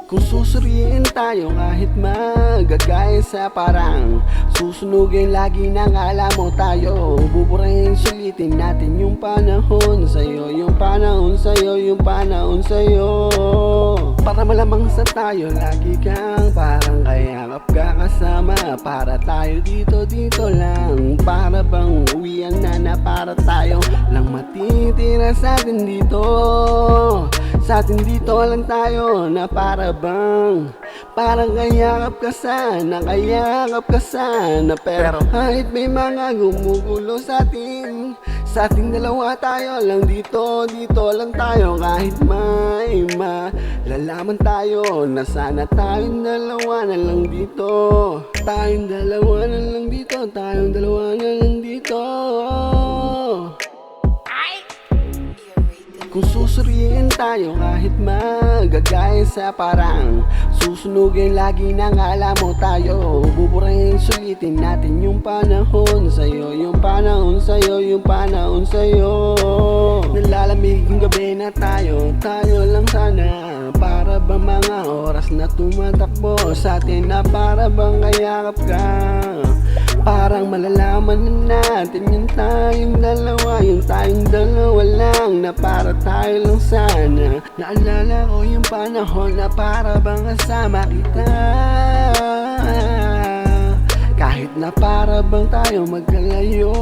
Kung susuriin tayo kahit magagaya sa parang susunugin lagi ng alam mo tayo. Buburahin sulitin natin yung panahon sa'yo, yung panahon sa'yo, yung panahon sa'yo. Para malamang sa tayo lagi kang parang kayakap ka kasama. Para tayo dito lang, para bang uwian na para tayo lang matitira sa atin dito. Sa atin dito lang tayo na para bang parang kayakap ka sana, kayakap ka sana. Pero kahit may mga gumugulo sa ating dalawa tayo lang dito lang tayo. Kahit may malalaman tayo na sana tayong dalawa na lang dito. Tayong dalawa na lang dito, tayong dalawa na lang dito. Kung susuriin tayo kahit magagaya sa parang susunugin lagi ng alam mo tayo. Buburahin sulitin natin yung panahon sa'yo, yung panahon sa'yo, yung panahon sa'yo. Nalalamig yung gabi na tayo lang sana. Para ba mga oras na tumatakbo sa atin na para bang kayakap ka. Parang malalaman na natin yung tayong dalawa lang na para tayo lang sana. Naalala ko yung panahon na para bang kasama kita. Kahit na para bang tayo magkalayo.